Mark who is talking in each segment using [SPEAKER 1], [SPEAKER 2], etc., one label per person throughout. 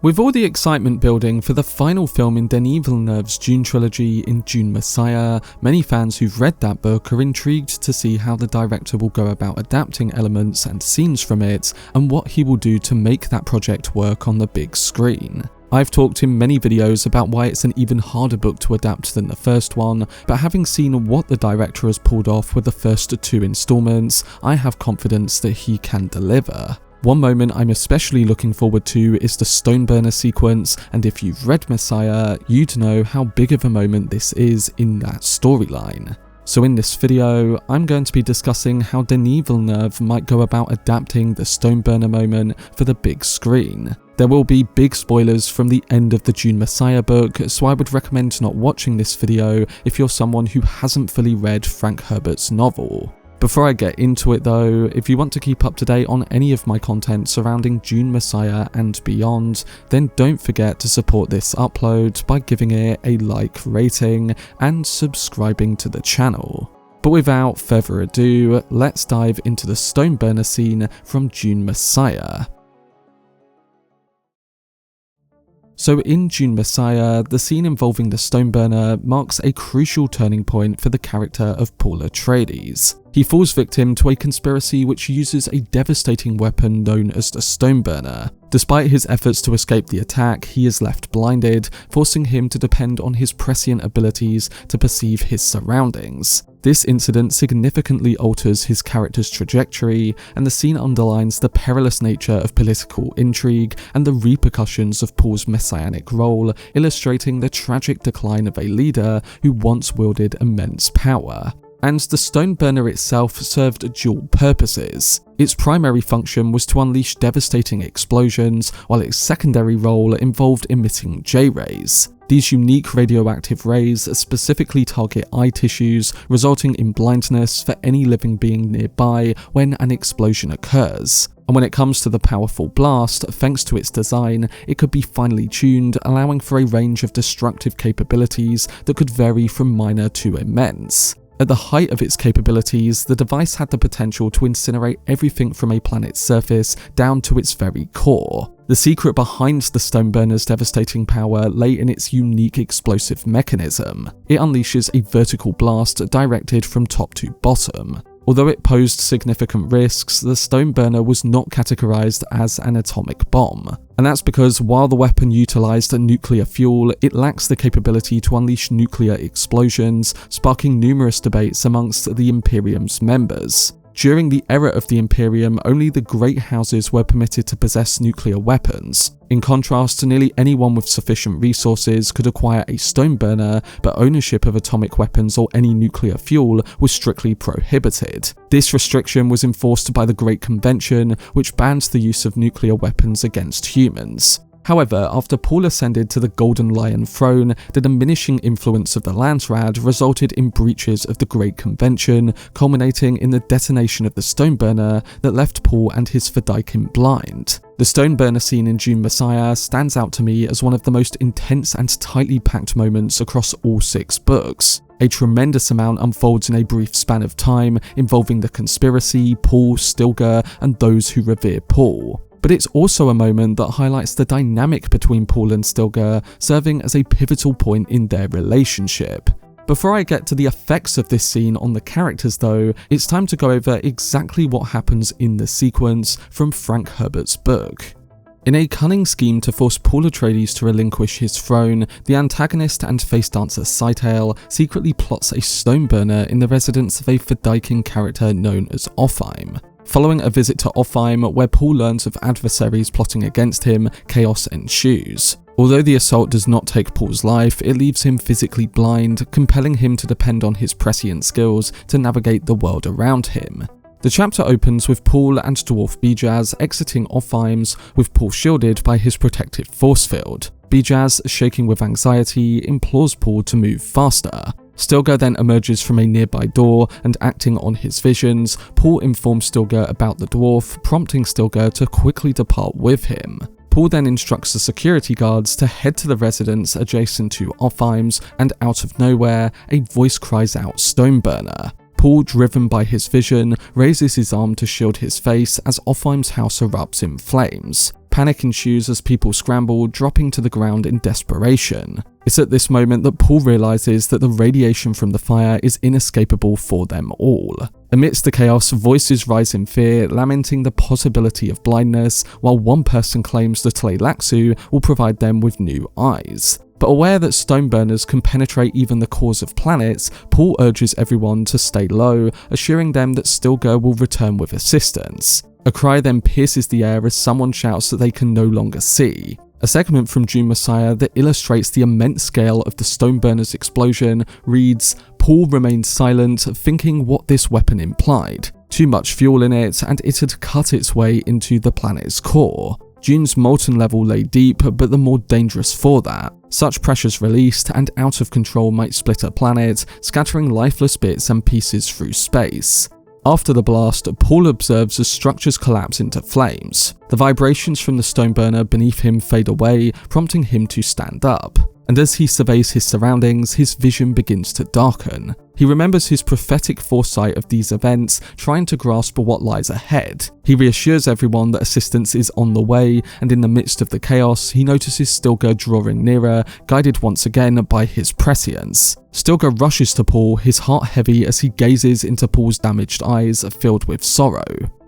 [SPEAKER 1] With all the excitement building for the final film in Denis Villeneuve's Dune trilogy in Dune Messiah, many fans who've read that book are intrigued to see how the director will go about adapting elements and scenes from it, and what he will do to make that project work on the big screen. I've talked in many videos about why it's an even harder book to adapt than the first one, but having seen what the director has pulled off with the first 2 installments, I have confidence that he can deliver. One moment I'm especially looking forward to is the Stoneburner sequence, and if you've read Messiah, you'd know how big of a moment this is in that storyline. So in this video, I'm going to be discussing how Denis Villeneuve might go about adapting the Stoneburner moment for the big screen. There will be big spoilers from the end of the Dune Messiah book, so I would recommend not watching this video if you're someone who hasn't fully read Frank Herbert's novel. Before I get into it though, if you want to keep up to date on any of my content surrounding Dune Messiah and beyond, then don't forget to support this upload by giving it a like rating and subscribing to the channel. But without further ado, let's dive into the Stoneburner scene from Dune Messiah. So in Dune Messiah, the scene involving the Stoneburner marks a crucial turning point for the character of Paul Atreides. He falls victim to a conspiracy which uses a devastating weapon known as the Stoneburner. Despite his efforts to escape the attack, he is left blinded, forcing him to depend on his prescient abilities to perceive his surroundings. This incident significantly alters his character's trajectory, and the scene underlines the perilous nature of political intrigue and the repercussions of Paul's messianic role, illustrating the tragic decline of a leader who once wielded immense power. And the Stoneburner itself served dual purposes. Its primary function was to unleash devastating explosions, while its secondary role involved emitting J-rays. These unique radioactive rays specifically target eye tissues, resulting in blindness for any living being nearby when an explosion occurs. And when it comes to the powerful blast, thanks to its design, it could be finely tuned, allowing for a range of destructive capabilities that could vary from minor to immense. At the height of its capabilities, the device had the potential to incinerate everything from a planet's surface down to its very core. The secret behind the Stoneburner's devastating power lay in its unique explosive mechanism. It unleashes a vertical blast directed from top to bottom. Although it posed significant risks, the Stoneburner was not categorized as an atomic bomb. And that's because while the weapon utilized nuclear fuel, it lacks the capability to unleash nuclear explosions, sparking numerous debates amongst the Imperium's members. During the era of the Imperium, only the great houses were permitted to possess nuclear weapons. In contrast, nearly anyone with sufficient resources could acquire a Stoneburner, but ownership of atomic weapons or any nuclear fuel was strictly prohibited. This restriction was enforced by the Great Convention, which banned the use of nuclear weapons against humans. However, after Paul ascended to the Golden Lion throne, the diminishing influence of the Landsraad resulted in breaches of the Great Convention, culminating in the detonation of the Stoneburner that left Paul and his Fedaykin blind. The Stoneburner scene in Dune Messiah stands out to me as one of the most intense and tightly packed moments across all 6 books. A tremendous amount unfolds in a brief span of time, involving the conspiracy, Paul, Stilgar, and those who revere Paul. But it's also a moment that highlights the dynamic between Paul and Stilgar, serving as a pivotal point in their relationship. Before I get to the effects of this scene on the characters though, it's time to go over exactly what happens in the sequence from Frank Herbert's book. In a cunning scheme to force Paul Atreides to relinquish his throne, the antagonist and face dancer Scytale secretly plots a Stoneburner in the residence of a Fedaykin character known as Ophime. Following a visit to Ophime, where Paul learns of adversaries plotting against him, chaos ensues. Although the assault does not take Paul's life, it leaves him physically blind, compelling him to depend on his prescient skills to navigate the world around him. The chapter opens with Paul and dwarf Bijaz exiting Ophime's, with Paul shielded by his protective force field. Bijaz, shaking with anxiety, implores Paul to move faster. Stilgar then emerges from a nearby door, and acting on his visions, Paul informs Stilgar about the dwarf, prompting Stilgar to quickly depart with him. Paul then instructs the security guards to head to the residence adjacent to Offheim's, and out of nowhere, a voice cries out "Stoneburner." Paul, driven by his vision, raises his arm to shield his face as Offheim's house erupts in flames. Panic ensues as people scramble, dropping to the ground in desperation. It's at this moment that Paul realizes that the radiation from the fire is inescapable for them all. Amidst the chaos, voices rise in fear, lamenting the possibility of blindness, while one person claims the Tleilaxu will provide them with new eyes. But aware that Stoneburners can penetrate even the cores of planets, Paul urges everyone to stay low, assuring them that Stilgar will return with assistance. A cry then pierces the air as someone shouts that they can no longer see. A segment from Dune Messiah that illustrates the immense scale of the Stoneburners' explosion reads, "Paul remained silent, thinking what this weapon implied. Too much fuel in it, and it had cut its way into the planet's core. Dune's molten level lay deep, but the more dangerous for that. Such pressures released and out of control might split a planet, scattering lifeless bits and pieces through space." After the blast, Paul observes as structures collapse into flames. The vibrations from the Stoneburner beneath him fade away, prompting him to stand up. And as he surveys his surroundings, his vision begins to darken. He remembers his prophetic foresight of these events, trying to grasp what lies ahead. He reassures everyone that assistance is on the way, and in the midst of the chaos, he notices Stilgar drawing nearer, guided once again by his prescience. Stilgar rushes to Paul, his heart heavy as he gazes into Paul's damaged eyes filled with sorrow.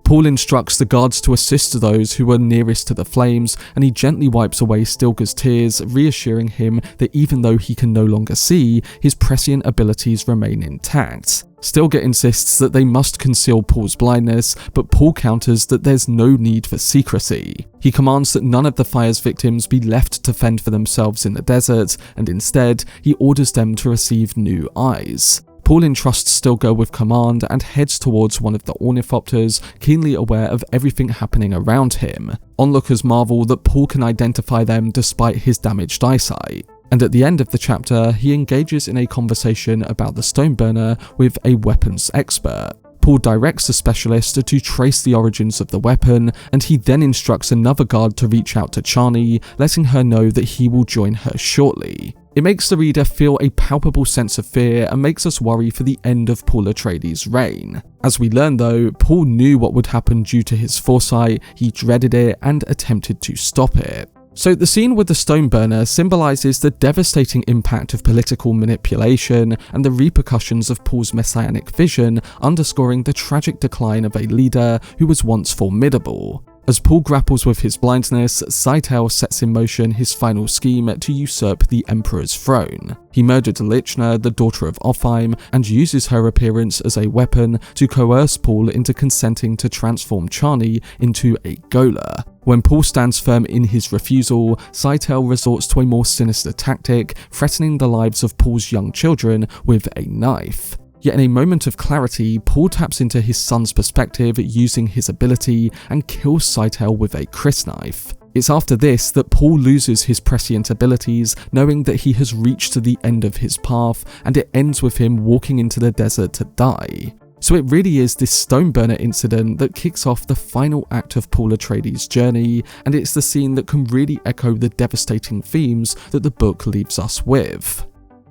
[SPEAKER 1] Paul instructs the guards to assist those who were nearest to the flames, and he gently wipes away Stilgar's tears, reassuring him that even though he can no longer see, his prescient abilities remain intact. Stilgar insists that they must conceal Paul's blindness, but Paul counters that there's no need for secrecy. He commands that none of the fire's victims be left to fend for themselves in the desert, and instead, he orders them to receive new eyes. Paul entrusts Stilgar with command and heads towards one of the ornithopters, keenly aware of everything happening around him. Onlookers marvel that Paul can identify them despite his damaged eyesight. And at the end of the chapter, he engages in a conversation about the Stoneburner with a weapons expert. Paul directs the specialist to trace the origins of the weapon, and he then instructs another guard to reach out to Chani, letting her know that he will join her shortly. It makes the reader feel a palpable sense of fear and makes us worry for the end of Paul Atreides' reign. As we learn though, Paul knew what would happen due to his foresight, he dreaded it and attempted to stop it. So the scene with the Stoneburner symbolises the devastating impact of political manipulation and the repercussions of Paul's messianic vision, underscoring the tragic decline of a leader who was once formidable. As Paul grapples with his blindness, Scytale sets in motion his final scheme to usurp the Emperor's throne. He murdered Lichna, the daughter of Offheim, and uses her appearance as a weapon to coerce Paul into consenting to transform Chani into a Gola. When Paul stands firm in his refusal, Scytale resorts to a more sinister tactic, threatening the lives of Paul's young children with a knife. Yet in a moment of clarity, Paul taps into his son's perspective using his ability and kills Scytale with a crysknife. It's after this that Paul loses his prescient abilities, knowing that he has reached the end of his path, and it ends with him walking into the desert to die. So it really is this Stoneburner incident that kicks off the final act of Paul Atreides' journey, and it's the scene that can really echo the devastating themes that the book leaves us with.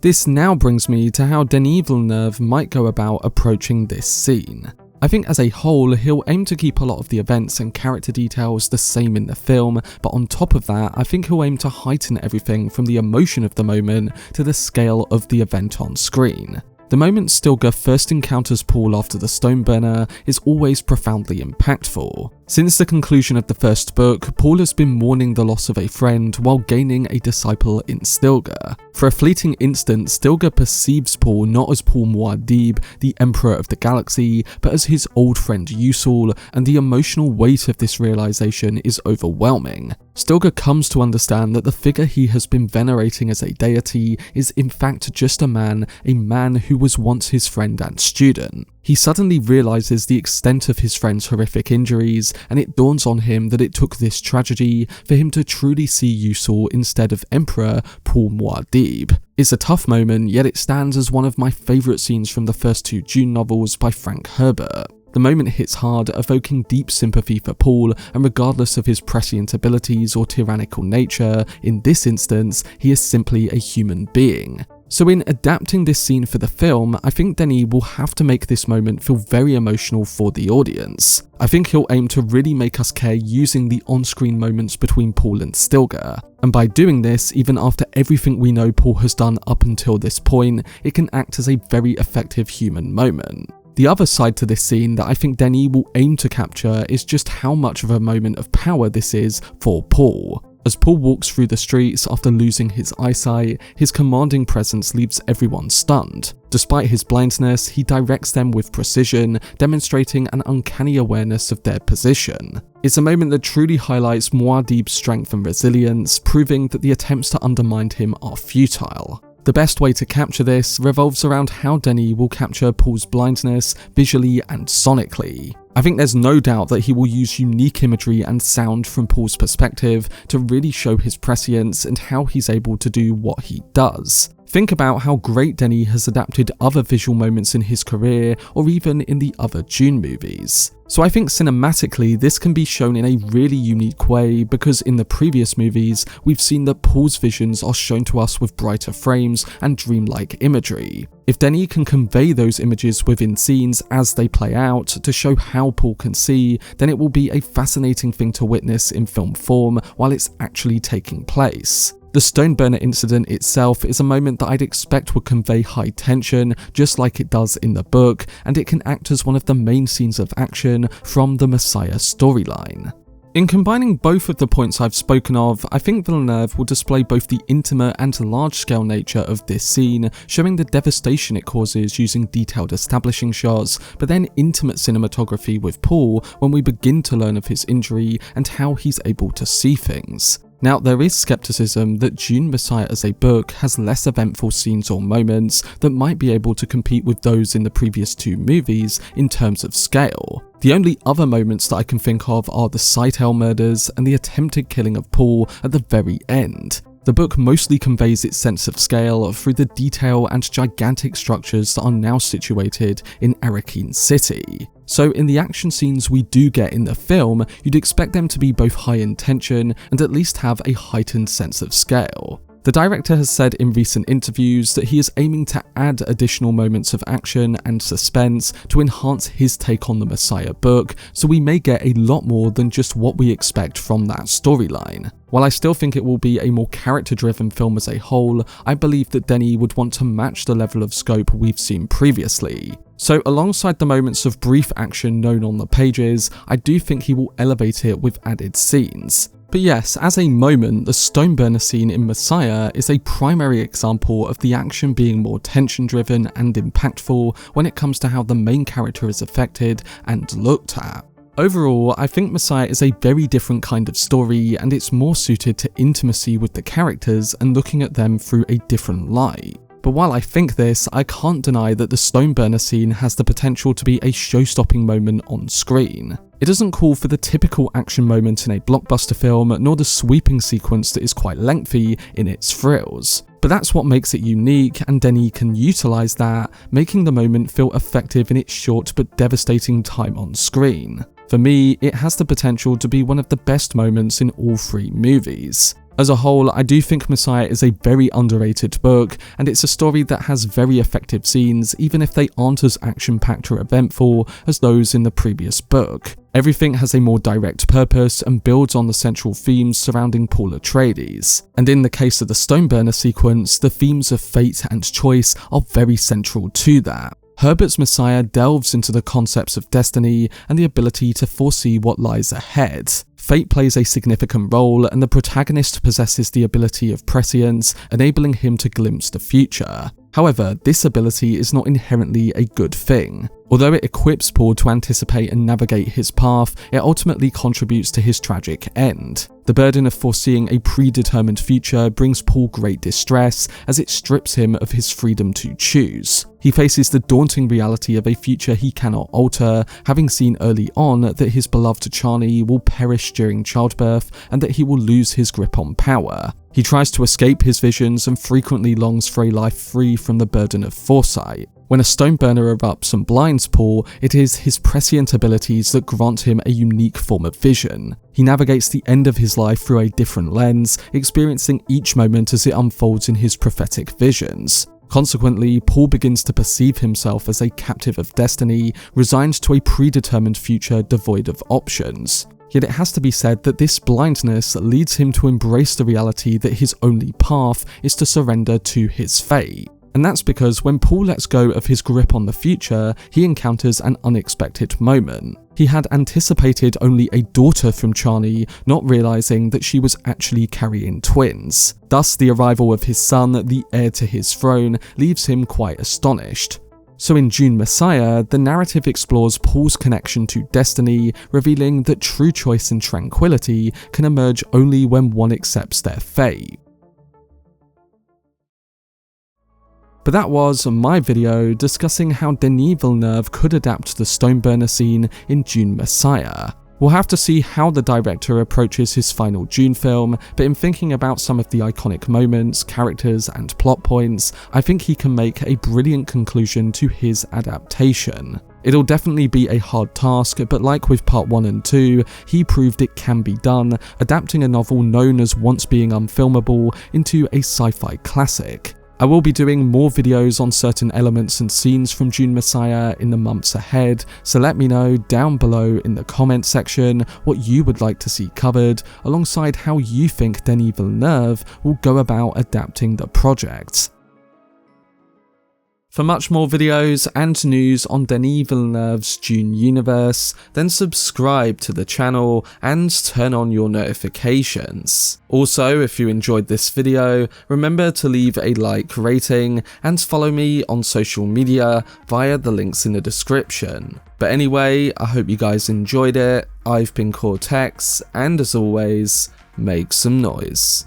[SPEAKER 1] This now brings me to how Denis Villeneuve might go about approaching this scene. I think as a whole, he'll aim to keep a lot of the events and character details the same in the film, but on top of that, I think he'll aim to heighten everything from the emotion of the moment to the scale of the event on screen. The moment Stilgar first encounters Paul after the Stoneburner is always profoundly impactful. Since the conclusion of the first book, Paul has been mourning the loss of a friend while gaining a disciple in Stilgar. For a fleeting instant, Stilgar perceives Paul not as Paul Muad'Dib, the Emperor of the Galaxy, but as his old friend Usul, and the emotional weight of this realization is overwhelming. Stilgar comes to understand that the figure he has been venerating as a deity is in fact just a man who was once his friend and student. He suddenly realizes the extent of his friend's horrific injuries, and it dawns on him that it took this tragedy for him to truly see Usul instead of Emperor Paul Muad'Dib. It's a tough moment, yet it stands as one of my favourite scenes from the first two Dune novels by Frank Herbert. The moment hits hard, evoking deep sympathy for Paul, and regardless of his prescient abilities or tyrannical nature, in this instance, he is simply a human being. So in adapting this scene for the film, I think Denis will have to make this moment feel very emotional for the audience. I think he'll aim to really make us care using the on-screen moments between Paul and Stilgar, and by doing this, even after everything we know Paul has done up until this point, it can act as a very effective human moment. The other side to this scene that I think Denis will aim to capture is just how much of a moment of power this is for Paul. As Paul walks through the streets after losing his eyesight, his commanding presence leaves everyone stunned. Despite his blindness, he directs them with precision, demonstrating an uncanny awareness of their position. It's a moment that truly highlights Muad'Dib's strength and resilience, proving that the attempts to undermine him are futile. The best way to capture this revolves around how Denis will capture Paul's blindness visually and sonically. I think there's no doubt that he will use unique imagery and sound from Paul's perspective to really show his prescience and how he's able to do what he does. Think about how great Denis has adapted other visual moments in his career, or even in the other Dune movies. So I think cinematically this can be shown in a really unique way, because in the previous movies we've seen that Paul's visions are shown to us with brighter frames and dreamlike imagery. If Denis can convey those images within scenes as they play out to show how Paul can see, then it will be a fascinating thing to witness in film form while it's actually taking place. The Stoneburner incident itself is a moment that I'd expect would convey high tension, just like it does in the book, and it can act as one of the main scenes of action from the Messiah storyline. In combining both of the points I've spoken of, I think Villeneuve will display both the intimate and large-scale nature of this scene, showing the devastation it causes using detailed establishing shots, but then intimate cinematography with Paul when we begin to learn of his injury and how he's able to see things. Now, there is skepticism that Dune Messiah as a book has less eventful scenes or moments that might be able to compete with those in the previous two movies in terms of scale. The only other moments that I can think of are the Sightell murders and the attempted killing of Paul at the very end. The book mostly conveys its sense of scale through the detail and gigantic structures that are now situated in Arrakis City. So in the action scenes we do get in the film, you'd expect them to be both high in tension and at least have a heightened sense of scale. The director has said in recent interviews that he is aiming to add additional moments of action and suspense to enhance his take on the Messiah book, so we may get a lot more than just what we expect from that storyline. While I still think it will be a more character-driven film as a whole, I believe that Denis would want to match the level of scope we've seen previously. So alongside the moments of brief action known on the pages, I do think he will elevate it with added scenes. But yes, as a moment, the Stoneburner scene in Messiah is a primary example of the action being more tension-driven and impactful when it comes to how the main character is affected and looked at. Overall, I think Messiah is a very different kind of story, and it's more suited to intimacy with the characters and looking at them through a different light. But while I think this, I can't deny that the Stoneburner scene has the potential to be a show-stopping moment on screen. It doesn't call for the typical action moment in a blockbuster film, nor the sweeping sequence that is quite lengthy in its thrills. But that's what makes it unique, and Denis can utilise that, making the moment feel effective in its short but devastating time on screen. For me, it has the potential to be one of the best moments in all three movies. As a whole, I do think Messiah is a very underrated book, and it's a story that has very effective scenes, even if they aren't as action-packed or eventful as those in the previous book. Everything has a more direct purpose and builds on the central themes surrounding Paul Atreides. And in the case of the Stoneburner sequence, the themes of fate and choice are very central to that. Herbert's Messiah delves into the concepts of destiny and the ability to foresee what lies ahead. Fate plays a significant role, and the protagonist possesses the ability of prescience, enabling him to glimpse the future. However, this ability is not inherently a good thing. Although it equips Paul to anticipate and navigate his path, it ultimately contributes to his tragic end. The burden of foreseeing a predetermined future brings Paul great distress, as it strips him of his freedom to choose. He faces the daunting reality of a future he cannot alter, having seen early on that his beloved Chani will perish during childbirth and that he will lose his grip on power. He tries to escape his visions and frequently longs for a life free from the burden of foresight. When a stone burner erupts and blinds Paul, it is his prescient abilities that grant him a unique form of vision. He navigates the end of his life through a different lens, experiencing each moment as it unfolds in his prophetic visions. Consequently, Paul begins to perceive himself as a captive of destiny, resigned to a predetermined future devoid of options. Yet it has to be said that this blindness leads him to embrace the reality that his only path is to surrender to his fate. And that's because when Paul lets go of his grip on the future, he encounters an unexpected moment. He had anticipated only a daughter from Chani, not realizing that she was actually carrying twins. Thus, the arrival of his son, the heir to his throne, leaves him quite astonished. So in Dune Messiah, the narrative explores Paul's connection to destiny, revealing that true choice and tranquility can emerge only when one accepts their fate. But that was my video discussing how Denis Villeneuve could adapt the stone burner scene in Dune Messiah. We'll have to see how the director approaches his final Dune film, but in thinking about some of the iconic moments, characters, and plot points, I think he can make a brilliant conclusion to his adaptation. It'll definitely be a hard task, but like with part 1 and 2, he proved it can be done, adapting a novel known as once being unfilmable into a sci-fi classic. I will be doing more videos on certain elements and scenes from Dune Messiah in the months ahead, so let me know down below in the comment section what you would like to see covered, alongside how you think Denis Villeneuve will go about adapting the project. For much more videos and news on Denis Villeneuve's Dune universe, then subscribe to the channel and turn on your notifications. Also, if you enjoyed this video, remember to leave a like rating and follow me on social media via the links in the description. But anyway, I hope you guys enjoyed it. I've been Cortex, and as always, make some noise.